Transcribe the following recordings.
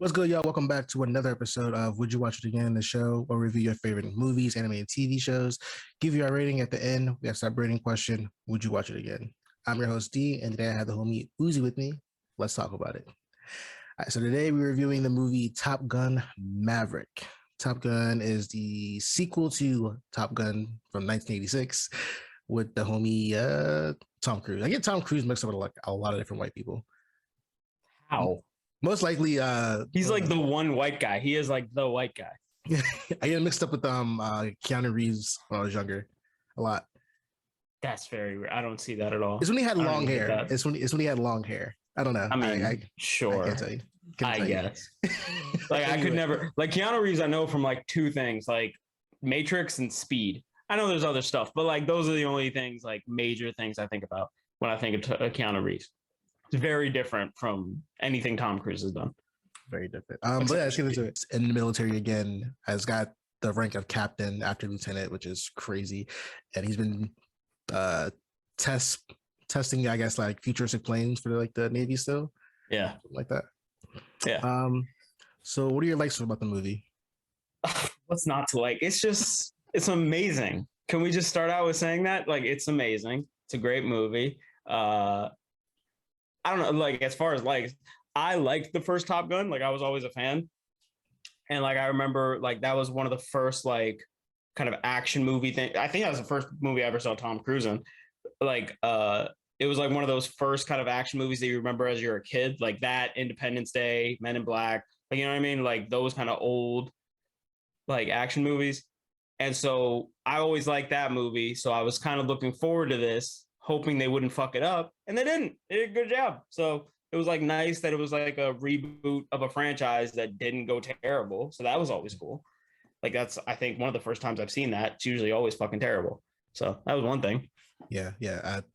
What's good, y'all? Welcome back to another episode of Would You Watch It Again? The show where we review your favorite movies, anime, and TV shows. Give you our rating at the end. We have that rating question: Would you watch it again? I'm your host D, and today I have the homie Uzi with me. Let's talk about it. All right, so today we're reviewing the movie Top Gun Maverick. Top Gun is the sequel to Top Gun from 1986 with the homie Tom Cruise. I get Tom Cruise mixed up with like a lot of different white people. How? Most likely, he's like the one white guy. He is like the white guy. I get mixed up with Keanu Reeves when I was younger, a lot. That's very weird. I don't see that at all. It's when he had long hair. It's when he had long hair. I don't know. I mean, sure. I can't tell you. I guess. Like anyway. I could never like Keanu Reeves. I know from like two things, like Matrix and Speed. I know there's other stuff, but like those are the only things, like major things I think about when I think of Keanu Reeves. It's very different from anything Tom Cruise has done. Very different. But yeah, let's get into it. In the military again, has got the rank of captain after lieutenant, which is crazy. And he's been testing, I guess, like futuristic planes for like the Navy still. Yeah. Something like that. Yeah. So what are your likes about the movie? What's not to like? It's amazing. Can we just start out with saying that? Like, it's amazing. It's a great movie. I don't know, like as far as like, I liked the first Top Gun. Like I was always a fan. And like, I remember like that was one of the first like kind of action movie thing. I think that was the first movie I ever saw Tom Cruise in. Like, it was like one of those first kind of action movies that you remember as you're a kid, like that, Independence Day, Men in Black, like, you know what I mean? Like those kind of old like action movies. And so I always liked that movie. So I was kind of looking forward to this, hoping they wouldn't fuck it up, and they didn't. They did a good job. So it was like nice that it was like a reboot of a franchise that didn't go terrible. So that was always cool. Like that's, I think, one of the first times I've seen that. It's usually always fucking terrible. So that was one thing. Yeah.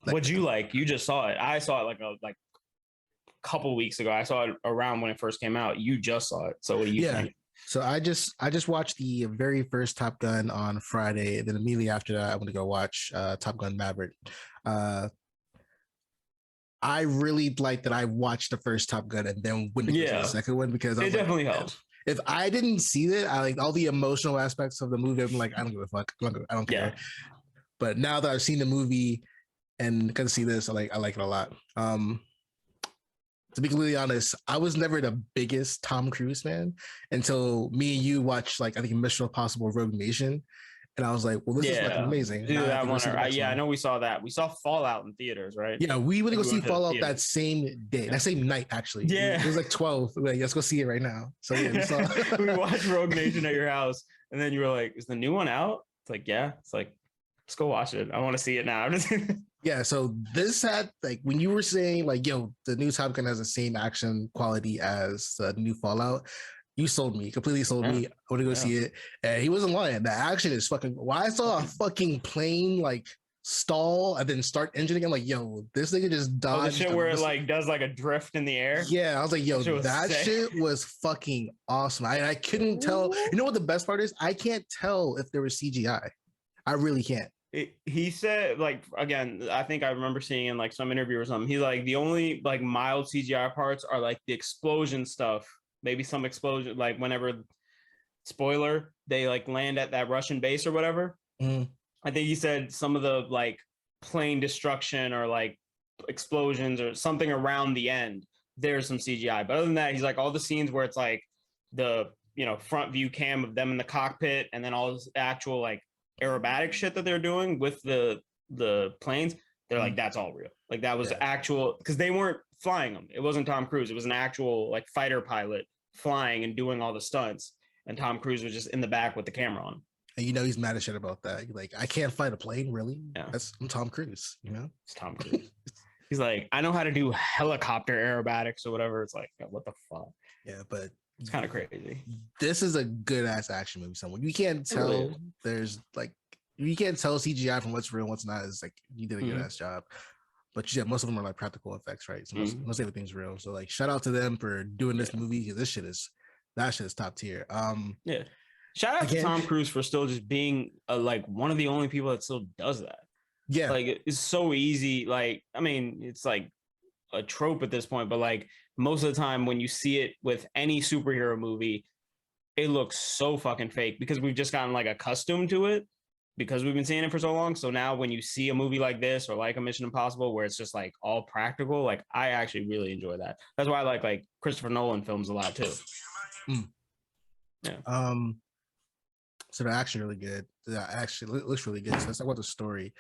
What'd you like? You just saw it. I saw it like a couple weeks ago. I saw it around when it first came out. You just saw it. So what do you think? So I just watched the very first Top Gun on Friday, and then immediately after that, I went to go watch Top Gun Maverick. I really like that I watched the first Top Gun and then went to the second one because it definitely helps. If I didn't see it, I like all the emotional aspects of the movie. I'm like, I don't give a fuck. I don't care. But now that I've seen the movie and can see this, I like it a lot. To be completely honest, I was never the biggest Tom Cruise fan until me and you watched, like, I think Mission Impossible Rogue Nation. And I was like, well, this is like amazing. That one, I know we saw that. We saw Fallout in theaters, right? Yeah, we went to go see Fallout that same day, that same night, actually. Yeah. It was like 12. We're like, let's go see it right now. So yeah, we saw we watched Rogue Nation at your house. And then you were like, is the new one out? It's like, yeah. It's like, let's go watch it. I want to see it now. Yeah, so this had, like, when you were saying, like, yo, the new Top Gun has the same action quality as the new Fallout, you completely sold me. I want to go see it. And he wasn't lying. The action is fucking, why I saw a fucking plane, like, stall and then start engine again, like, yo, this nigga just dodged. The shit where it, like, does, like, a drift in the air? Yeah, I was like, yo, that shit was fucking awesome. I couldn't tell. You know what the best part is? I can't tell if there was CGI. I really can't. He said, like, again, I think I remember seeing in like some interview or something, he's like, the only like mild CGI parts are like the explosion stuff, maybe some explosion, like whenever, spoiler, they like land at that Russian base or whatever. I think he said some of the like plane destruction or like explosions or something around the end, there's some CGI. But other than that, he's like, all the scenes where it's like the, you know, front view cam of them in the cockpit and then all this actual like aerobatic shit that they're doing with the planes, they're like, that's all real. Like that was actual, because they weren't flying them. It wasn't Tom Cruise. It was an actual like fighter pilot flying and doing all the stunts, and Tom Cruise was just in the back with the camera on. And you know he's mad as shit about that. He's like, I can't fight a plane, really? Yeah. I'm Tom Cruise, you know? It's Tom Cruise. He's like, I know how to do helicopter aerobatics or whatever. It's like, what the fuck? Yeah, but it's kind of crazy. This is a good ass action movie. Someone you can't tell. There's like, you can't tell CGI from what's real, what's not. Is like, you did a good ass job. But yeah, most of them are like practical effects, right? So most everything's real. So like, shout out to them for doing this movie. That shit is top tier. Shout out to Tom Cruise for still just being like one of the only people that still does that. Yeah, like it's so easy. Like, I mean, it's like a trope at this point, but like most of the time when you see it with any superhero movie, it looks so fucking fake because we've just gotten like accustomed to it because we've been seeing it for so long. So now when you see a movie like this or like a Mission Impossible where it's just like all practical, like I actually really enjoy that. That's why I like Christopher Nolan films a lot too. Yeah. So they're actually really good. That actually looks really good. So let's talk about the story.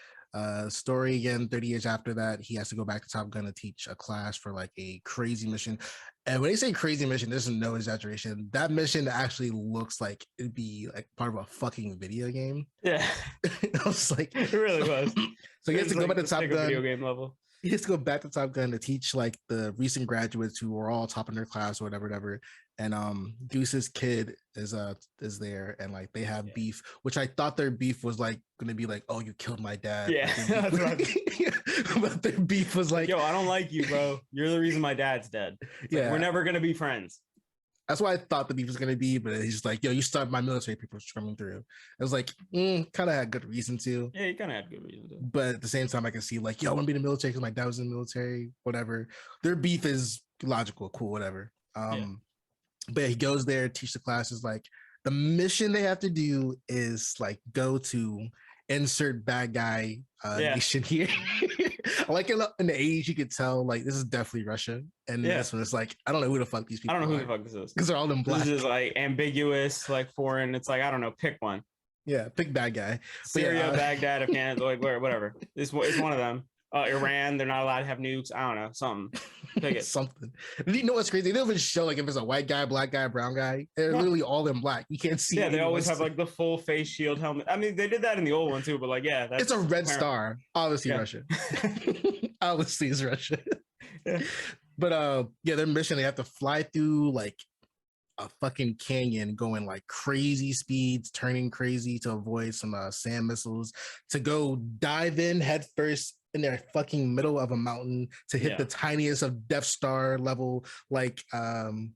Story again, 30 years after that, he has to go back to Top Gun to teach a class for like a crazy mission. And when they say crazy mission, there's no exaggeration. That mission actually looks like it'd be like part of a fucking video game. Yeah. I was like, it really was. So he has to go back to Top Gun. Video game level. He has to go back to Top Gun to teach like the recent graduates who were all top in their class or whatever. And Goose's kid is there, and like they have beef, which I thought their beef was like gonna be like, oh, you killed my dad. Yeah, but their beef was like, yo, I don't like you, bro. You're the reason my dad's dead. Yeah, like, we're never gonna be friends. That's what I thought the beef was gonna be, but he's just like, yo, you stopped my military people from coming through. I was like, kind of had good reason to. Yeah, he kind of had good reason to. But at the same time, I can see like, yo, I want to be in the military because my dad was in the military. Whatever. Their beef is logical, cool, whatever. But he goes there, teach the classes. Like the mission they have to do is like go to insert bad guy nation here. Like in the 80s, you could tell like this is definitely Russia, and this one is like I don't know who the fuck these people. I don't know who the fuck this is because they're all in black. This is like ambiguous, like foreign. It's like I don't know, pick one. Yeah, pick bad guy. Syria, Baghdad, Afghanistan, like whatever. It's one of them. Iran, they're not allowed to have nukes. I don't know, something. Pick it. Something. You know what's crazy? They don't even show like if it's a white guy, black guy, brown guy. They're literally all in black. You can't see. Yeah, they always have like the full face shield helmet. I mean, they did that in the old one too, but like, yeah, that's it's a red star. Obviously, Russia. Obviously, it's Russia. But their mission, they have to fly through like a fucking canyon, going like crazy speeds, turning crazy to avoid some sand missiles, to go dive in head first in their fucking middle of a mountain to hit the tiniest of Death Star level, like it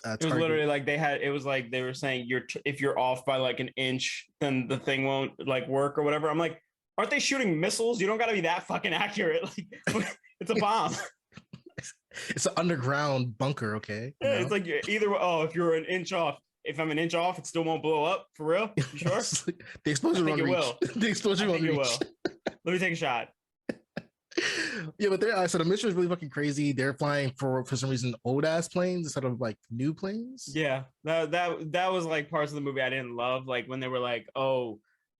was literally like it was like they were saying if you're off by like an inch, then the thing won't like work or whatever. I'm like, aren't they shooting missiles? You don't got to be that fucking accurate. Like it's a bomb. It's an underground bunker, okay? Yeah, it's like either if you're an inch off. If I'm an inch off, it still won't blow up for real. You sure? The explosion won't reach. The explosion won't reach. Let me take a shot. Yeah, but so the mission is really fucking crazy. They're flying for some reason old ass planes instead of like new planes. Yeah, that was like parts of the movie I didn't love, like when they were like, oh,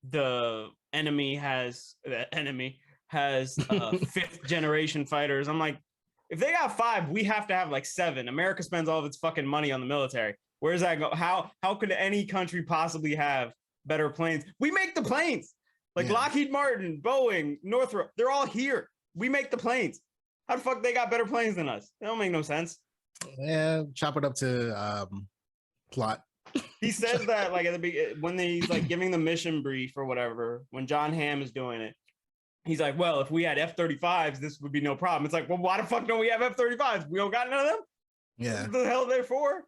the enemy has fifth generation fighters. I'm like, if they got 5, we have to have like 7. America spends all of its fucking money on the military. Where does that go? How could any country possibly have better planes? We make the planes. Like Lockheed Martin, Boeing, Northrop, they're all here. We make the planes. How the fuck they got better planes than us? That don't make no sense. Yeah, chop it up to plot. He says that like at the beginning when he's like giving the mission brief or whatever, when John Hamm is doing it. He's like, well, if we had F-35s, this would be no problem. It's like, well, why the fuck don't we have F-35s? We don't got none of them? Yeah. What the hell they're for?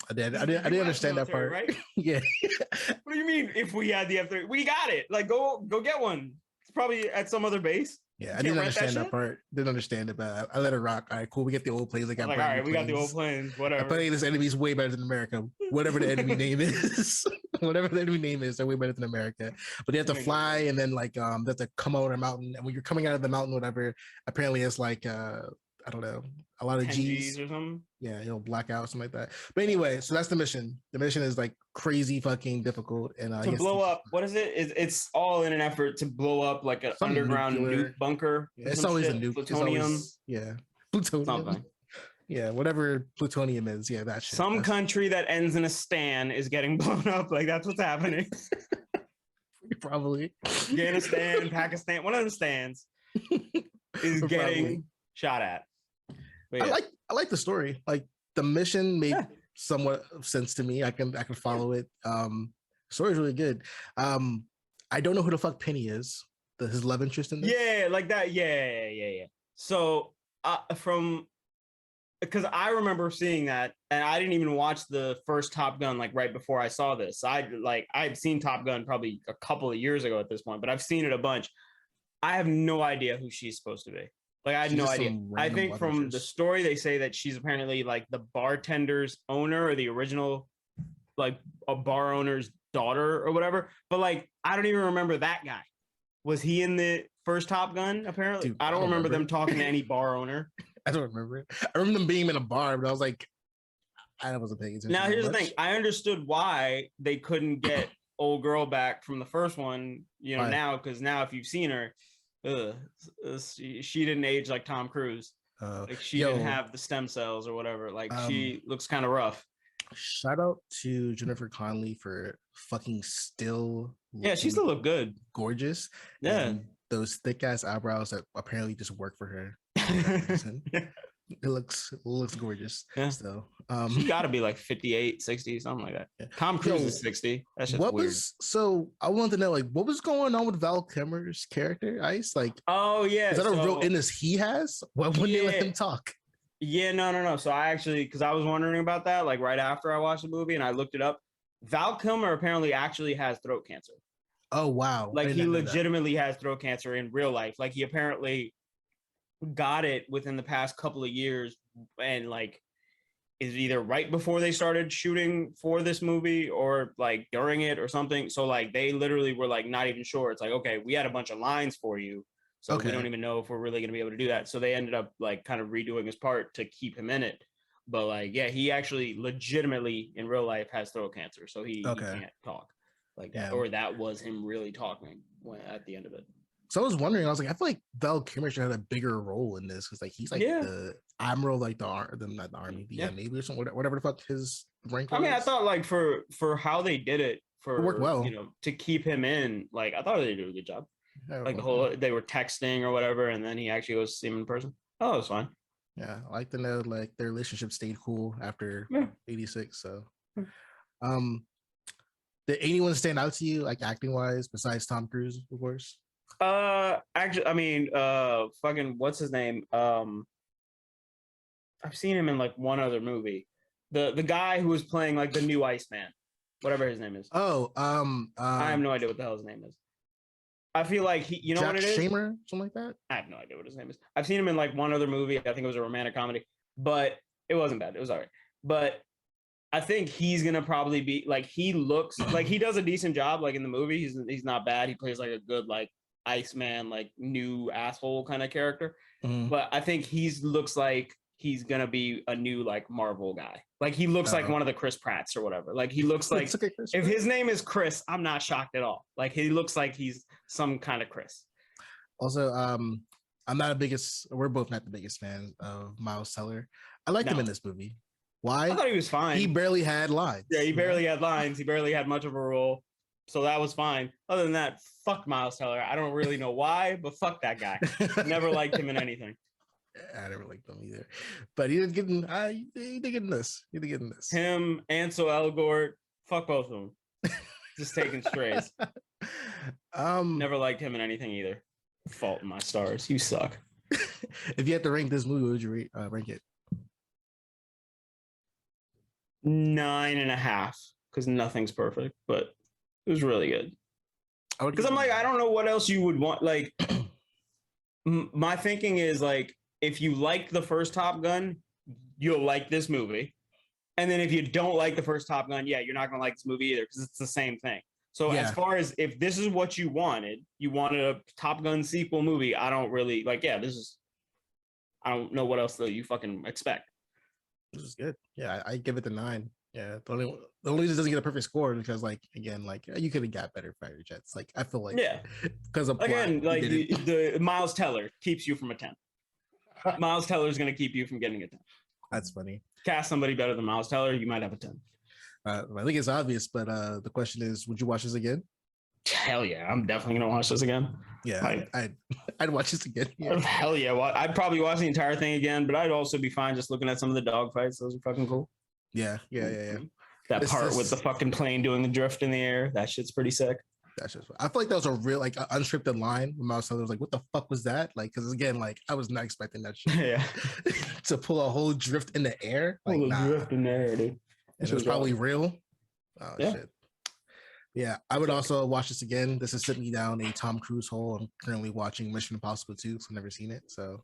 I didn't understand that part. Right? Yeah. What do you mean if we had the F-35? We got it. Like, go get one. It's probably at some other base. Yeah, I didn't understand that part. Didn't understand it, but I let it rock. All right, cool. We get the old planes. Like, all right, we got the old planes. Whatever. Apparently, this enemy's way better than America. Whatever the enemy name is, whatever the enemy name is, they're way better than America. But they have to fly, and then like they have to come over a mountain. And when you're coming out of the mountain, whatever, apparently it's like I don't know, a lot of G's or something. Yeah, blackout, something like that. But anyway, so that's the mission. The mission is like crazy fucking difficult, and to blow up. What is it? It's all in an effort to blow up like an underground nuke bunker. Yeah, it's always a nuke. Plutonium. Plutonium. Something. Yeah, whatever plutonium is. Yeah, that shit. Some country that ends in a stan is getting blown up. Like that's what's happening. Probably. Afghanistan, Pakistan, one of the stands is getting shot at. Yeah. I like the story. Like the mission made somewhat of sense to me. I can follow it. Story's really good. I don't know who the fuck Penny is. His love interest in this. Yeah, like that. Yeah. So because I remember seeing that, and I didn't even watch the first Top Gun like right before I saw this. I've seen Top Gun probably a couple of years ago at this point, but I've seen it a bunch. I have no idea who she's supposed to be. Like I had She's no just idea. some I random think love from the interest. story they say that she's apparently like the bartender's owner or the original like a bar owner's daughter or whatever. But like I don't even remember that guy. Was he in the first Top Gun? Apparently, Dude, I I don't don't remember them remember. talking to any bar owner. I don't remember it. I remember them being in a bar, but I was like, I wasn't paying attention Now that here's the thing: much. I understood why they couldn't get old girl back from the first one. You know Why? now because now if you've seen her, ugh, she didn't age like Tom Cruise. Like she didn't Yo, have the stem cells or whatever. Like um, she looks kind of rough. shout out to Jennifer Connelly for fucking still Yeah, she looking still look good. gorgeous Yeah. and those thick ass eyebrows that apparently just work for her for whatever reason. It looks gorgeous. Yeah. Still, She got to be like 58, 60, something like that. yeah. Tom Cruise Yo, is 60. That's just what weird. was so? I wanted to know like what was going on with Val Kilmer's character, Ice. Like, Oh yeah. is that a real So illness he has? Why wouldn't they let yeah. him talk? Yeah, no. So I actually, because I was wondering about that, like right after I watched the movie and I looked it up, Val Kilmer apparently actually has throat cancer. Oh wow, I Like did he not know that. legitimately has throat cancer in real life. Like he apparently got it within the past couple of years and like is either right before they started shooting for this movie or like during it or something. So like they literally were like not even sure. It's like, okay, we had a bunch of lines for you. So we don't Okay, even know if we're really gonna be able to do that. So they ended up like kind of redoing his part to keep him in it. But like, yeah, he actually legitimately in real life has throat cancer. So he okay, can't talk like that. yeah. Or that was him really talking when, at the end of it. So I was wondering, I was like, I feel like Val Kilmer should have a bigger role in this because like he's like Yeah. the admiral, like not the army, the Yeah. navy or something, whatever the fuck his rank I mean, I was. thought like for how they did it It worked for well. to keep him in, like I thought they did a good job. Yeah, Like the whole they were texting or whatever, and then he actually goes to see him in person. Oh, it was fine. yeah, I like to know like their relationship stayed cool after Yeah. '86. So, um, did anyone stand out to you like acting wise besides Tom Cruise, of course? Actually, I mean, fucking what's his name? I've seen him in like one other movie. The guy who was playing like the new Iceman, whatever his name is. Oh, I have no idea what the hell his name is. I feel like you know Jack what it is? Shamer, something like that. I have no idea what his name is. I've seen him in like one other movie. I think it was a romantic comedy, but it wasn't bad. It was all right. But I think he's gonna probably be like he looks like he does a decent job like in the movie. He's not bad. He plays like a good like Iceman like new asshole kind of character. Mhm. But I think he's looks like he's gonna be a new like Marvel guy. Like he looks like one of the Chris Pratts or whatever. Like he looks like okay, Chris if Pratt. his name is Chris, I'm not shocked at all. Like he looks like he's some kind of Chris. Also, I'm not a biggest. We're both not the biggest fans of Miles Teller. I liked him No. in this movie. I Why? thought he was fine. He barely had lines. Yeah, he you know? barely had lines. He barely had much of a role. So that was fine. Other than that, fuck Miles Teller. I don't really know why, but fuck that guy. Never liked him in anything. I never liked them either. But he didn't get in. He did get in this. He did get in this. Him, Ansel Elgort, fuck both of them. Just taking strays. Never liked him in anything either. Fault in my stars. You suck. If you had to rank this movie, what would you rank it? 9.5, because nothing's perfect, but it was really good. Because I'm like, I don't know what else you would want. Like, my thinking is like, if you like the first Top Gun, you'll like this movie. And then if you don't like the first Top Gun, yeah, you're not gonna like this movie either because it's the same thing. So Yeah. as far as if this is what you wanted a Top Gun sequel movie. I don't really like. Yeah, I don't know what else that you fucking expect. This is good. Yeah, I give it the 9. Yeah, the only reason it doesn't get a perfect score is because like again, like you could have got better fighter jets. Like I feel like Yeah, because of again, plot, like the Miles Teller keeps you from a 10. Miles Teller is gonna keep you from getting a 10. That's funny. Cast somebody better than Miles Teller, you might have a 10. I think it's obvious, but the question is, would you watch this again? Hell yeah, I'm definitely gonna watch this again. Yeah, Like, I'd watch this again. Yeah. Hell yeah, well, I'd probably watch the entire thing again, but I'd also be fine just looking at some of the dog fights. Those are fucking cool. Yeah. That part with the fucking plane doing the drift in the air, that shit's pretty sick. That's just. I feel like that was a real like unscripted line. When Miles Teller was like, "What the fuck was that?" Like, because again, like I was not expecting that shit. Yeah, to pull a whole drift in the air. Like, pull nah. drift in the air, dude. And it was probably real. Oh Yeah. shit. Yeah, I would also watch this again. This is sitting me down a Tom Cruise hole. I'm currently watching Mission Impossible 2, so I've never seen it. So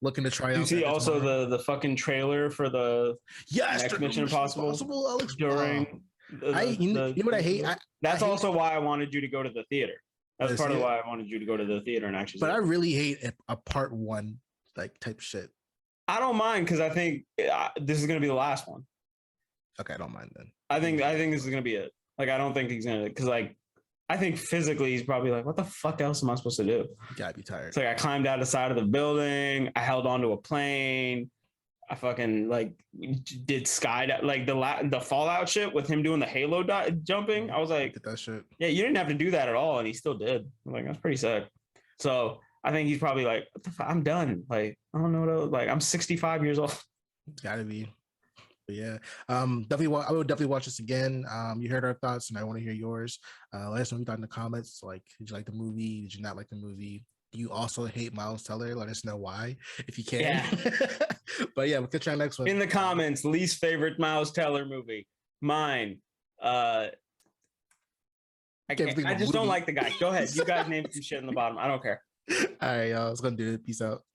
Looking to try You out. see that also tomorrow. the fucking trailer for the next Mission Impossible Alex. during you know what I hate? that's I hate, also why I wanted you to go to the theater. That's part of why I wanted you to go to the theater and actually. But I really hate a part one like type shit. I don't mind because I think this is gonna be the last one. Okay, I don't mind then. I think this is gonna be it. Like I don't think he's gonna because like I think physically he's probably like, what the fuck else am I supposed to do? You gotta be tired. It's like I climbed out the side of the building. I held onto a plane. I fucking like did sky like the Fallout shit with him doing the Halo jumping. I was like, did that shit. Yeah, you didn't have to do that at all, and he still did. I'm like, that's pretty sick. So I think he's probably like, what the fuck? I'm done. Like I don't know what else. Like I'm 65 years old. Gotta be. But yeah, definitely. I will definitely watch this again. You heard our thoughts, and I want to hear yours. Let us know what you thought in the comments. Like, did you like the movie? Did you not like the movie? Do you also hate Miles Teller? Let us know why, if you can. Yeah. But yeah, we'll catch you on next one. In the comments, least favorite Miles Teller movie. Mine. I just don't like the guy. Go ahead. You guys name some shit in the bottom. I don't care. All right, y'all. It's gonna do it. Peace out.